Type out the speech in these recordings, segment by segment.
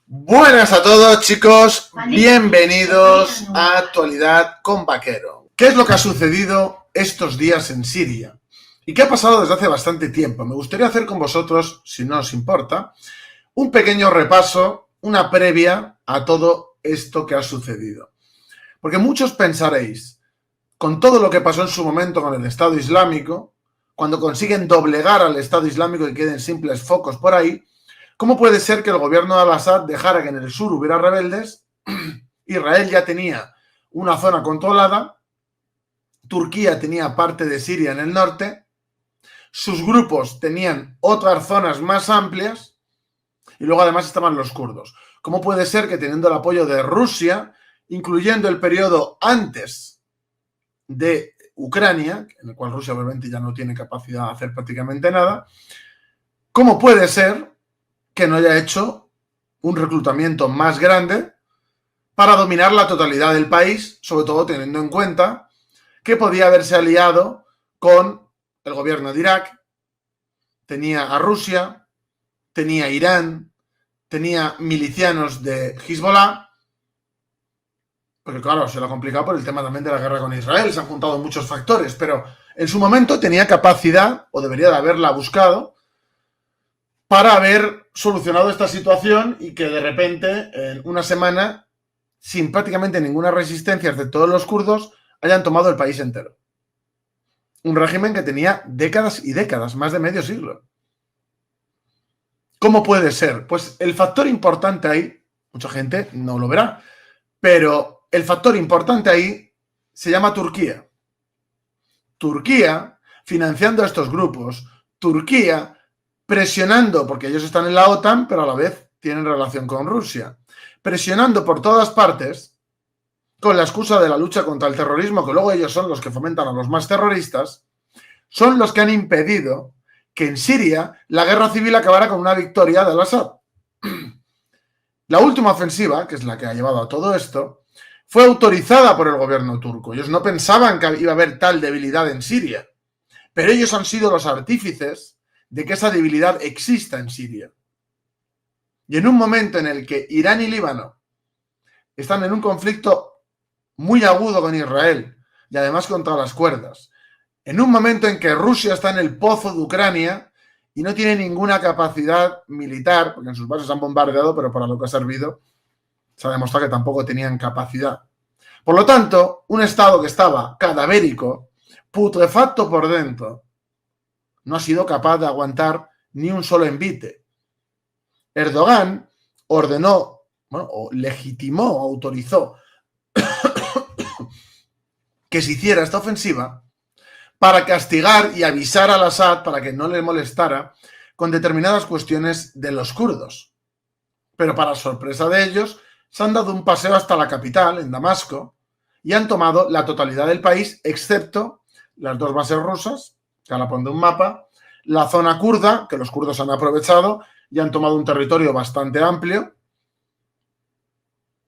Buenas a todos, chicos, bienvenidos a Actualidad con Vaquero. ¿Qué es lo que ha sucedido estos días en Siria? ¿Y qué ha pasado desde hace bastante tiempo? Me gustaría hacer con vosotros, si no os importa, un pequeño repaso, una previa a todo esto que ha sucedido. Porque muchos pensaréis, con todo lo que pasó en su momento con el Estado Islámico, cuando consiguen doblegar al Estado Islámico y queden simples focos por ahí, ¿cómo puede ser que el gobierno de Al-Assad dejara que en el sur hubiera rebeldes? Israel ya tenía una zona controlada, Turquía tenía parte de Siria en el norte, sus grupos tenían otras zonas más amplias y luego además estaban los kurdos. ¿Cómo puede ser que teniendo el apoyo de Rusia, incluyendo el periodo antes de Ucrania, en el cual Rusia obviamente ya no tiene capacidad de hacer prácticamente nada, cómo puede ser que no haya hecho un reclutamiento más grande para dominar la totalidad del país, sobre todo teniendo en cuenta que podía haberse aliado con el gobierno de Irak, tenía a Rusia, tenía a Irán, tenía milicianos de Hezbollah, porque claro, se lo ha complicado por el tema también de la guerra con Israel, se han juntado muchos factores, pero en su momento tenía capacidad, o debería de haberla buscado, para haber solucionado esta situación y que de repente, en una semana, sin prácticamente ninguna resistencia de todos los kurdos, hayan tomado el país entero. Un régimen que tenía décadas y décadas, más de medio siglo. ¿Cómo puede ser? Pues el factor importante ahí, mucha gente no lo verá, pero el factor importante ahí se llama Turquía. Turquía financiando a estos grupos, Turquía presionando, porque ellos están en la OTAN, pero a la vez tienen relación con Rusia, presionando por todas partes, con la excusa de la lucha contra el terrorismo, que luego ellos son los que fomentan a los más terroristas, son los que han impedido que en Siria la guerra civil acabara con una victoria de Al-Assad. La última ofensiva, que es la que ha llevado a todo esto, fue autorizada por el gobierno turco. Ellos no pensaban que iba a haber tal debilidad en Siria, pero ellos han sido los artífices de que esa debilidad exista en Siria. Y en un momento en el que Irán y Líbano están en un conflicto muy agudo con Israel y además contra las cuerdas, en un momento en que Rusia está en el pozo de Ucrania y no tiene ninguna capacidad militar, porque en sus bases han bombardeado, pero para lo que ha servido se ha demostrado que tampoco tenían capacidad. Por lo tanto, un Estado que estaba cadavérico, putrefacto por dentro, no ha sido capaz de aguantar ni un solo envite. Erdogan ordenó, o legitimó, autorizó que se hiciera esta ofensiva para castigar y avisar al Assad para que no le molestara con determinadas cuestiones de los kurdos. Pero para sorpresa de ellos, se han dado un paseo hasta la capital, en Damasco, y han tomado la totalidad del país, excepto las dos bases rusas, que ahora pondré un mapa, la zona kurda, que los kurdos han aprovechado y han tomado un territorio bastante amplio,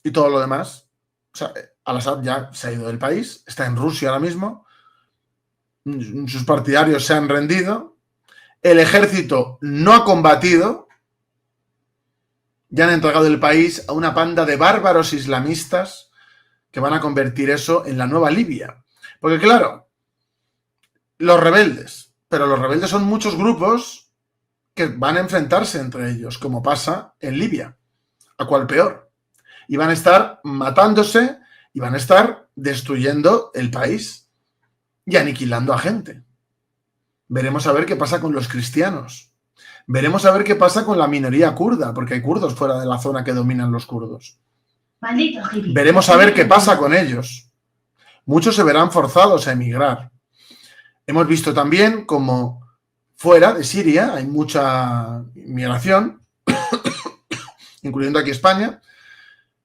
y todo lo demás. O sea, Al-Assad ya se ha ido del país, está en Rusia ahora mismo, sus partidarios se han rendido, el ejército no ha combatido, ya han entregado el país a una panda de bárbaros islamistas que van a convertir eso en la nueva Libia. Porque claro, los rebeldes, pero los rebeldes son muchos grupos que van a enfrentarse entre ellos, como pasa en Libia, a cual peor. Y van a estar matándose y van a estar destruyendo el país y aniquilando a gente. Veremos a ver qué pasa con los cristianos. Veremos a ver qué pasa con la minoría kurda, porque hay kurdos fuera de la zona que dominan los kurdos. Veremos a ver qué pasa con ellos. Muchos se verán forzados a emigrar. Hemos visto también como fuera de Siria hay mucha inmigración, incluyendo aquí España,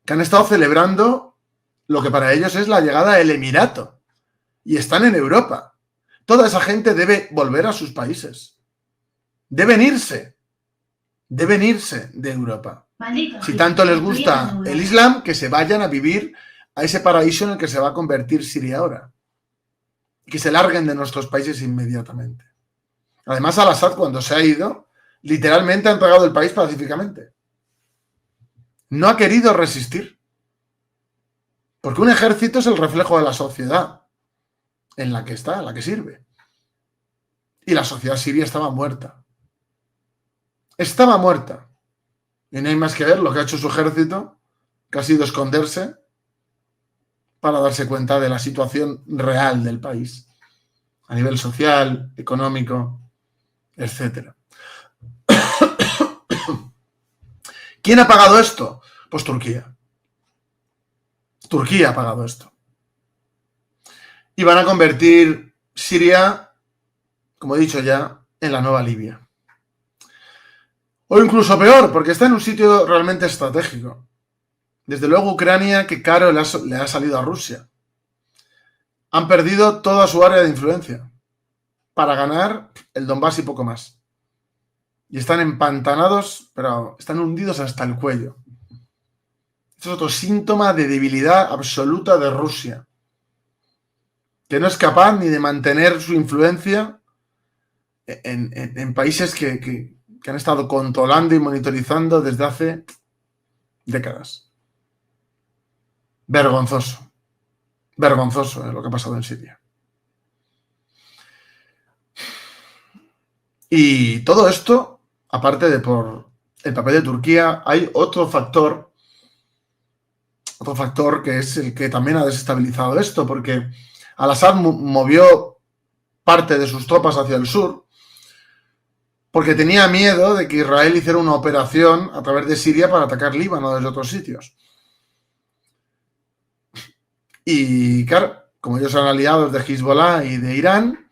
que han estado celebrando lo que para ellos es la llegada del Emirato. Y están en Europa. Toda esa gente debe volver a sus países. Deben irse de Europa. Si tanto les gusta el Islam, que se vayan a vivir a ese paraíso en el que se va a convertir Siria ahora. Que se larguen de nuestros países inmediatamente. Además, Al-Assad, cuando se ha ido, literalmente ha entregado el país pacíficamente. no ha querido resistir. Porque un ejército es el reflejo de la sociedad en la que está, en la que sirve. Y la sociedad siria estaba muerta. Estaba muerta. Y no hay más que ver lo que ha hecho su ejército, que ha sido esconderse para darse cuenta de la situación real del país, a nivel social, económico, etc. ¿Quién ha pagado esto? Pues Turquía. Turquía ha pagado esto. Y van a convertir Siria, como he dicho ya, en la nueva Libia. O incluso peor, porque está en un sitio realmente estratégico. Desde luego Ucrania, que caro le ha salido a Rusia. Han perdido toda su área de influencia para ganar el Donbass y poco más. Y están empantanados, pero están hundidos hasta el cuello. Esto es otro síntoma de debilidad absoluta de Rusia, que no es capaz ni de mantener su influencia en países que han estado controlando y monitorizando desde hace décadas. Vergonzoso. Vergonzoso lo que ha pasado en Siria. Y todo esto, aparte de por el papel de Turquía, hay otro factor que es el que también ha desestabilizado esto, porque Al-Assad movió parte de sus tropas hacia el sur porque tenía miedo de que Israel hiciera una operación a través de Siria para atacar Líbano desde otros sitios. Y claro, como ellos eran aliados de Hezbollah y de Irán,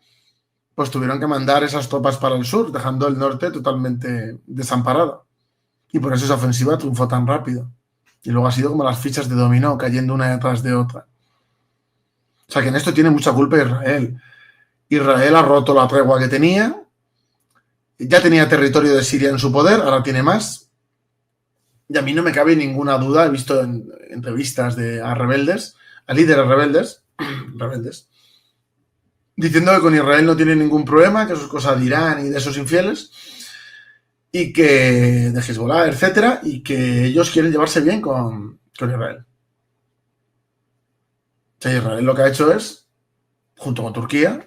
pues tuvieron que mandar esas tropas para el sur, dejando el norte totalmente desamparado. Y por eso esa ofensiva triunfó tan rápido. Y luego ha sido como las fichas de dominó, cayendo una detrás de otra. O sea que en esto tiene mucha culpa Israel. Israel ha roto la tregua que tenía. Ya tenía territorio de Siria en su poder, ahora tiene más. Y a mí no me cabe ninguna duda, he visto en entrevistas a rebeldes, a líderes rebeldes, diciendo que con Israel no tiene ningún problema, que eso es cosa de Irán y de esos infieles, y que de Hezbollah, etcétera, y que ellos quieren llevarse bien con Israel. O sea, Israel lo que ha hecho es, junto con Turquía,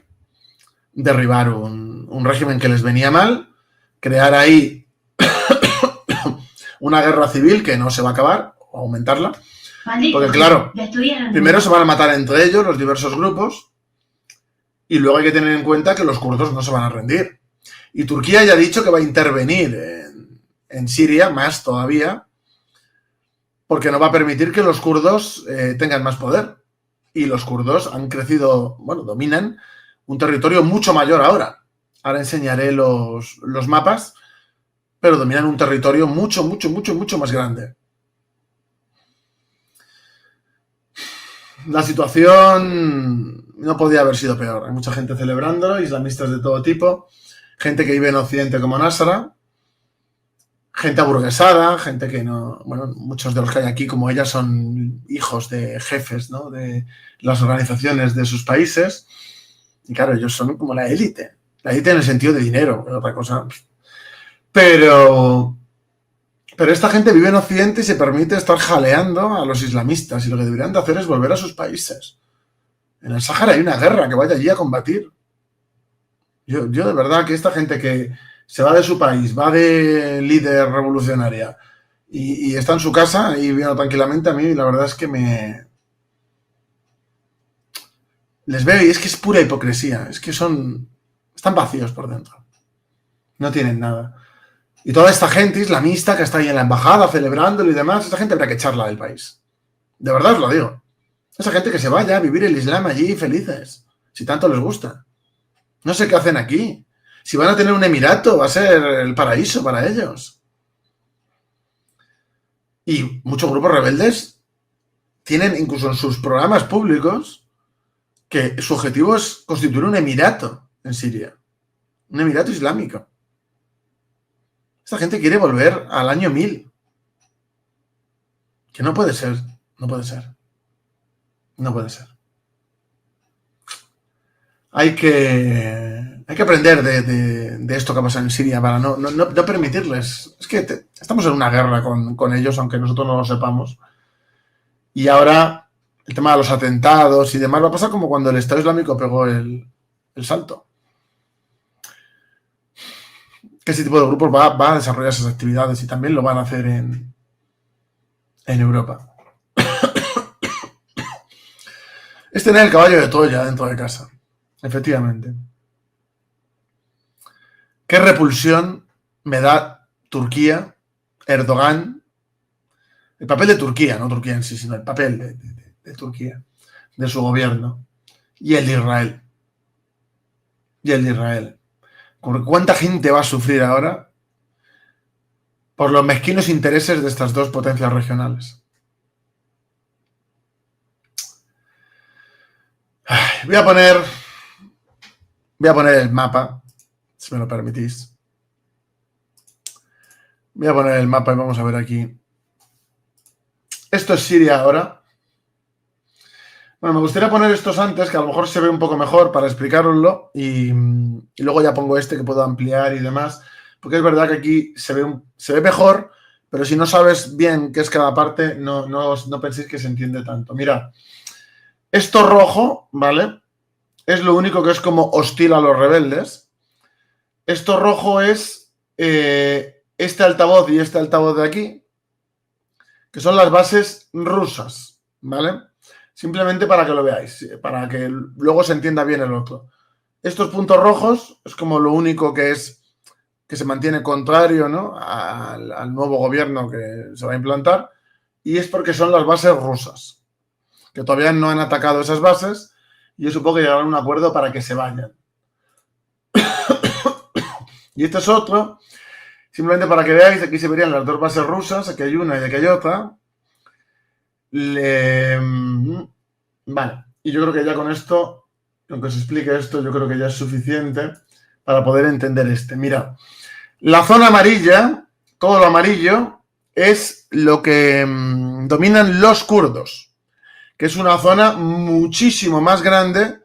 derribar un régimen que les venía mal, crear ahí una guerra civil que no se va a acabar, o aumentarla, porque claro, primero se van a matar entre ellos los diversos grupos, y luego hay que tener en cuenta que los kurdos no se van a rendir. Y Turquía ya ha dicho que va a intervenir en Siria, más todavía, porque no va a permitir que los kurdos tengan más poder. Y los kurdos han crecido, bueno, dominan un territorio mucho mayor ahora. Ahora enseñaré los mapas, pero dominan un territorio mucho más grande. La situación no podía haber sido peor. Hay mucha gente celebrándolo, islamistas de todo tipo, gente que vive en Occidente como Nasra, gente aburguesada, gente que no... Bueno, muchos de los que hay aquí, como ella, son hijos de jefes, ¿no?, de las organizaciones de sus países. Y claro, ellos son como la élite. La élite en el sentido de dinero, otra cosa. Pero esta gente vive en Occidente y se permite estar jaleando a los islamistas. Y lo que deberían de hacer es volver a sus países. En el Sáhara hay una guerra, que vaya allí a combatir. Yo de verdad que esta gente que se va de su país, va de líder revolucionaria y está en su casa y viviendo tranquilamente, a mí la verdad es que les veo y es que es pura hipocresía. Es que están vacíos por dentro. No tienen nada. Y toda esta gente islamista que está ahí en la embajada celebrándolo y demás, esta gente habrá que echarla del país. De verdad os lo digo. Esa gente que se vaya a vivir el Islam allí felices, si tanto les gusta. No sé qué hacen aquí. Si van a tener un emirato, va a ser el paraíso para ellos. Y muchos grupos rebeldes tienen incluso en sus programas públicos que su objetivo es constituir un emirato en Siria. Un emirato islámico. Esta gente quiere volver al año 1000. Que no puede ser. No puede ser. No puede ser. Hay que Hay que aprender de esto que ha pasado en Siria para no permitirles. Es que estamos en una guerra con ellos, aunque nosotros no lo sepamos. Y ahora el tema de los atentados y demás va a pasar como cuando el Estado Islámico pegó el salto. Que ese tipo de grupos va a desarrollar esas actividades y también lo van a hacer en Europa. Es tener el caballo de Troya dentro de casa. Efectivamente. Qué repulsión me da Turquía, Erdogan, el papel de Turquía, no Turquía en sí, sino el papel de Turquía, de su gobierno, y el de Israel. ¿Cuánta gente va a sufrir ahora por los mezquinos intereses de estas dos potencias regionales? Voy a poner el mapa, si me lo permitís. Voy a poner el mapa y vamos a ver aquí. Esto es Siria ahora. Bueno, me gustaría poner estos antes, que a lo mejor se ve un poco mejor para explicároslo, y luego ya pongo este que puedo ampliar y demás, porque es verdad que aquí se ve mejor, pero si no sabes bien qué es cada parte, no penséis que se entiende tanto. Mira, esto rojo, ¿vale? Es lo único que es como hostil a los rebeldes. Esto rojo es este altavoz y este altavoz de aquí, que son las bases rusas, ¿vale? Simplemente para que lo veáis, para que luego se entienda bien el otro. Estos puntos rojos es como lo único que se mantiene contrario, ¿no?, al nuevo gobierno que se va a implantar, y es porque son las bases rusas, que todavía no han atacado esas bases, y yo supongo que llegarán a un acuerdo para que se vayan. Y este es otro, simplemente para que veáis, aquí se verían las dos bases rusas, aquí hay una y aquí hay otra. Vale, y yo creo que ya con esto, aunque os explique esto, yo creo que ya es suficiente para poder entender este. Mira, la zona amarilla, todo lo amarillo, es lo que dominan los kurdos, que es una zona muchísimo más grande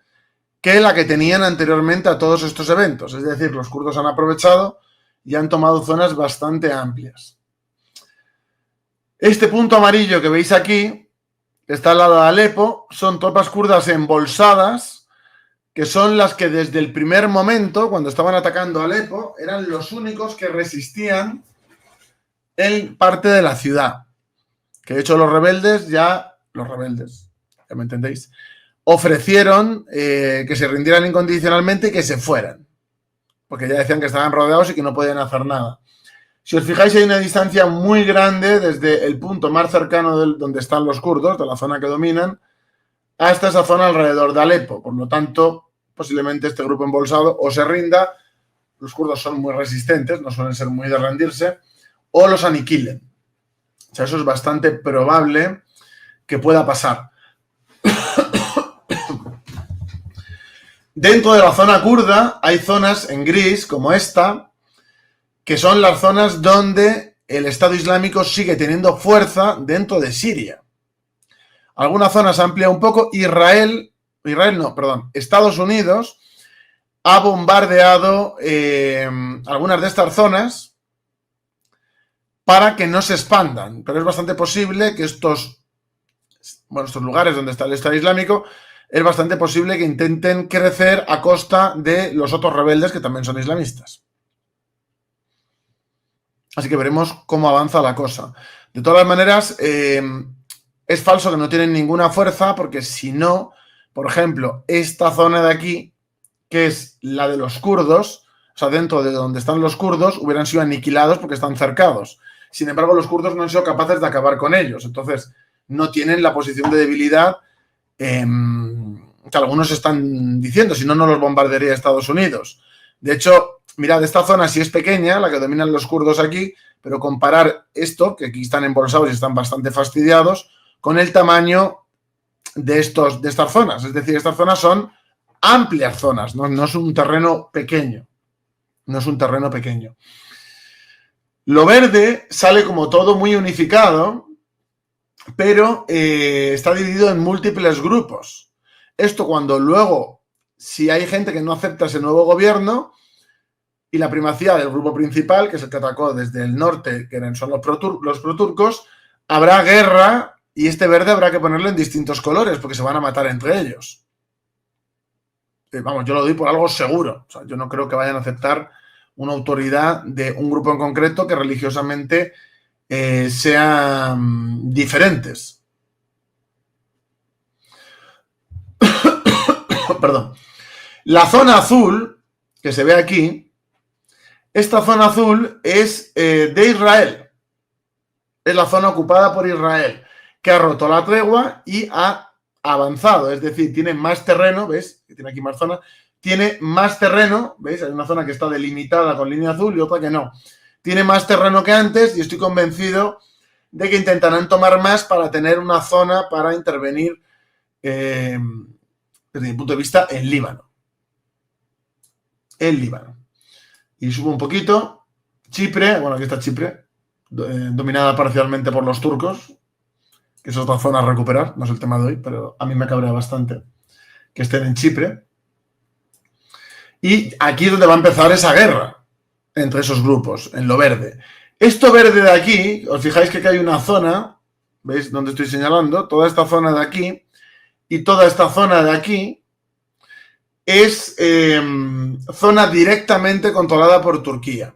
que la que tenían anteriormente a todos estos eventos. Es decir, los kurdos han aprovechado y han tomado zonas bastante amplias. Este punto amarillo que veis aquí, que está al lado de Alepo, son tropas kurdas embolsadas, que son las que desde el primer momento, cuando estaban atacando Alepo, eran los únicos que resistían en parte de la ciudad. Que de hecho los rebeldes, ya me entendéis, ofrecieron que se rindieran incondicionalmente y que se fueran. Porque ya decían que estaban rodeados y que no podían hacer nada. Si os fijáis, hay una distancia muy grande desde el punto más cercano donde están los kurdos, de la zona que dominan, hasta esa zona alrededor de Alepo. Por lo tanto, posiblemente este grupo embolsado o se rinda, los kurdos son muy resistentes, no suelen ser muy de rendirse, o los aniquilen. O sea, eso es bastante probable que pueda pasar. Dentro de la zona kurda hay zonas en gris, como esta, que son las zonas donde el Estado Islámico sigue teniendo fuerza dentro de Siria. Alguna zona se amplía un poco. Estados Unidos ha bombardeado algunas de estas zonas para que no se expandan, pero es bastante posible que estos lugares donde está el Estado Islámico, es bastante posible que intenten crecer a costa de los otros rebeldes que también son islamistas. Así que veremos cómo avanza la cosa. De todas maneras, es falso que no tienen ninguna fuerza, porque si no, por ejemplo, esta zona de aquí, que es la de los kurdos, o sea, dentro de donde están los kurdos, hubieran sido aniquilados porque están cercados. Sin embargo, los kurdos no han sido capaces de acabar con ellos. Entonces, no tienen la posición de debilidad que algunos están diciendo, si no, no los bombardearía Estados Unidos. De hecho, mirad, esta zona sí es pequeña, la que dominan los kurdos aquí, pero comparar esto, que aquí están embolsados y están bastante fastidiados, con el tamaño de estas zonas. Es decir, estas zonas son amplias zonas, no es un terreno pequeño. No es un terreno pequeño. Lo verde sale como todo muy unificado, pero está dividido en múltiples grupos. Esto, cuando luego si hay gente que no acepta ese nuevo gobierno y la primacía del grupo principal, que es el que atacó desde el norte, que son los proturcos, habrá guerra y este verde habrá que ponerlo en distintos colores porque se van a matar entre ellos. Vamos, yo lo doy por algo seguro. O sea, yo no creo que vayan a aceptar una autoridad de un grupo en concreto que religiosamente sean diferentes. Perdón. La zona azul, que se ve aquí, esta zona azul es de Israel. Es la zona ocupada por Israel, que ha roto la tregua y ha avanzado, es decir, tiene más terreno, ¿ves? Tiene aquí más zona, tiene más terreno, ¿veis? Hay una zona que está delimitada con línea azul y otra que no. Tiene más terreno que antes y estoy convencido de que intentarán tomar más para tener una zona para intervenir, desde mi punto de vista, en Líbano. El Líbano. Y subo un poquito. Chipre, bueno, aquí está Chipre, dominada parcialmente por los turcos, que es otra zona a recuperar, no es el tema de hoy, pero a mí me cabrea bastante que estén en Chipre. Y aquí es donde va a empezar esa guerra entre esos grupos, en lo verde. Esto verde de aquí, os fijáis que aquí hay una zona, ¿veis donde estoy señalando? Toda esta zona de aquí y toda esta zona de aquí es zona directamente controlada por Turquía.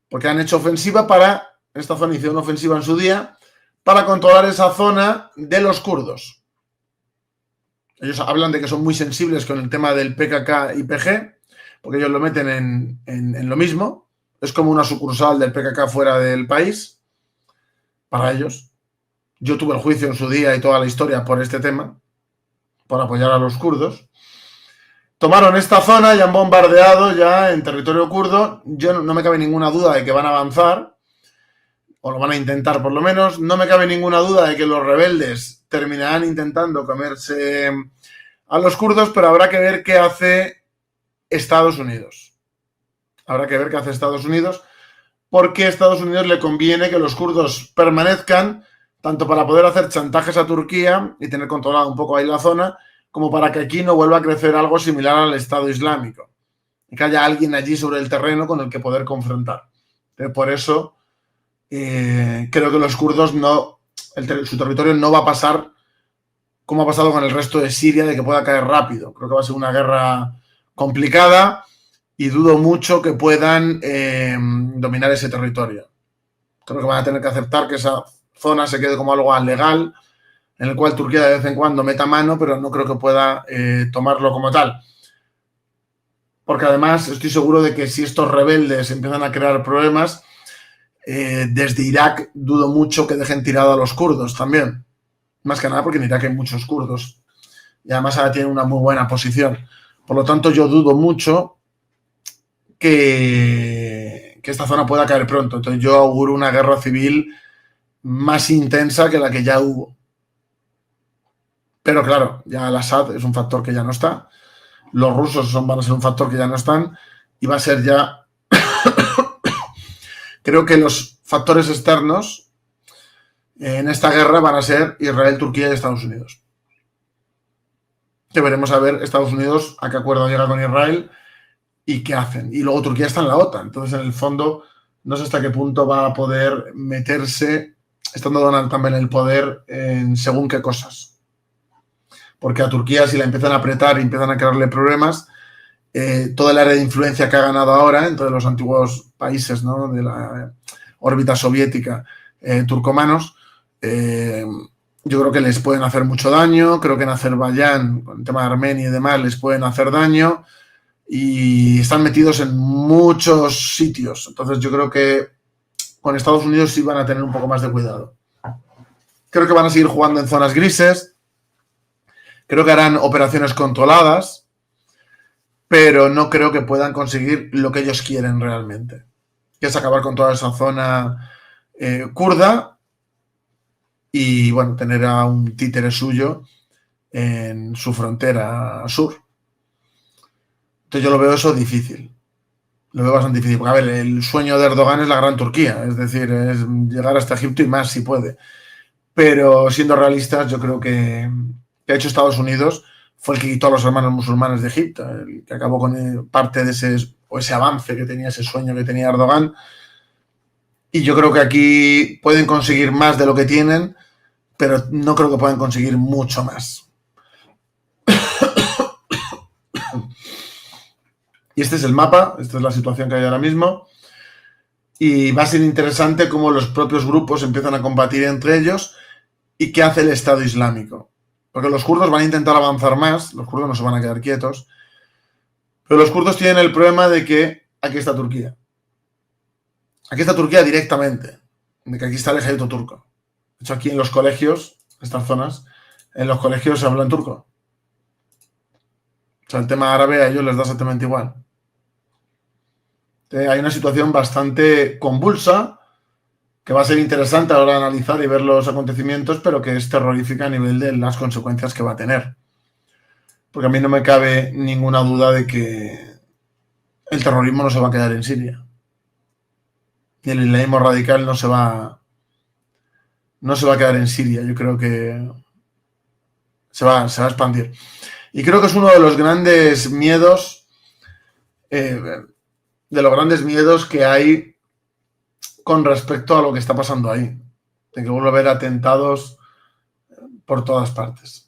Porque han hecho ofensiva para, esta zona hicieron una ofensiva en su día, para controlar esa zona de los kurdos. Ellos hablan de que son muy sensibles con el tema del PKK y PG, porque ellos lo meten en lo mismo. Es como una sucursal del PKK fuera del país, para ellos. Yo tuve el juicio en su día y toda la historia por este tema, por apoyar a los kurdos. Tomaron esta zona y han bombardeado ya en territorio kurdo. Yo no me cabe ninguna duda de que van a avanzar, o lo van a intentar por lo menos. No me cabe ninguna duda de que los rebeldes terminarán intentando comerse a los kurdos, pero habrá que ver qué hace Estados Unidos. Habrá que ver qué hace Estados Unidos, porque a Estados Unidos le conviene que los kurdos permanezcan, tanto para poder hacer chantajes a Turquía y tener controlada un poco ahí la zona, como para que aquí no vuelva a crecer algo similar al Estado Islámico. Y que haya alguien allí sobre el terreno con el que poder confrontar. Por eso creo que los kurdos su territorio no va a pasar como ha pasado con el resto de Siria, de que pueda caer rápido. Creo que va a ser una guerra complicada y dudo mucho que puedan dominar ese territorio. Creo que van a tener que aceptar que esa zona se quede como algo legal, en el cual Turquía de vez en cuando meta mano, pero no creo que pueda tomarlo como tal. Porque además estoy seguro de que si estos rebeldes empiezan a crear problemas, desde Irak dudo mucho que dejen tirado a los kurdos también. Más que nada porque en Irak hay muchos kurdos. Y además ahora tienen una muy buena posición. Por lo tanto, yo dudo mucho que esta zona pueda caer pronto. Entonces yo auguro una guerra civil más intensa que la que ya hubo. Pero claro, ya el Assad es un factor que ya no está. Los rusos van a ser un factor que ya no están. Y va a ser ya... Creo que los factores externos en esta guerra van a ser Israel, Turquía y Estados Unidos. Que veremos a ver Estados Unidos a qué acuerdo llega con Israel y qué hacen. Y luego Turquía está en la OTAN. Entonces, en el fondo, no sé hasta qué punto va a poder meterse, estando Donald Trump en el poder, en según qué cosas. Porque a Turquía, si la empiezan a apretar y empiezan a crearle problemas, toda el área de influencia que ha ganado ahora entre los antiguos países, ¿no?, de la órbita soviética turcomanos, yo creo que les pueden hacer mucho daño. Creo que en Azerbaiyán, con el tema de Armenia y demás, les pueden hacer daño y están metidos en muchos sitios. Entonces yo creo que con Estados Unidos sí van a tener un poco más de cuidado. Creo que van a seguir jugando en zonas grises. Creo que harán operaciones controladas, pero no creo que puedan conseguir lo que ellos quieren realmente, que es acabar con toda esa zona kurda y, bueno, tener a un títere suyo en su frontera sur. Entonces yo lo veo eso difícil. Lo veo bastante difícil. Porque, a ver, el sueño de Erdogan es la gran Turquía. Es decir, es llegar hasta Egipto y más si puede. Pero siendo realistas, yo creo que ha hecho Estados Unidos fue el que quitó a los hermanos musulmanes de Egipto, el que acabó con parte de ese avance que tenía, ese sueño que tenía Erdogan. Y yo creo que aquí pueden conseguir más de lo que tienen, pero no creo que puedan conseguir mucho más. Y este es el mapa, esta es la situación que hay ahora mismo. Y va a ser interesante cómo los propios grupos empiezan a combatir entre ellos y qué hace el Estado Islámico. Porque los kurdos van a intentar avanzar más, los kurdos no se van a quedar quietos, pero los kurdos tienen el problema de que aquí está Turquía. Aquí está Turquía directamente, de que aquí está el ejército turco. De hecho, aquí en los colegios, estas zonas, en los colegios se habla en turco. O sea, el tema árabe a ellos les da exactamente igual. Hay una situación bastante convulsa, que va a ser interesante ahora analizar y ver los acontecimientos, pero que es terrorífica a nivel de las consecuencias que va a tener. Porque a mí no me cabe ninguna duda de que el terrorismo no se va a quedar en Siria. Y el islamismo radical no se va a quedar en Siria. Yo creo que se va a expandir. Y creo que es uno de los grandes miedos, que hay con respecto a lo que está pasando ahí. De que vuelve a haber atentados por todas partes.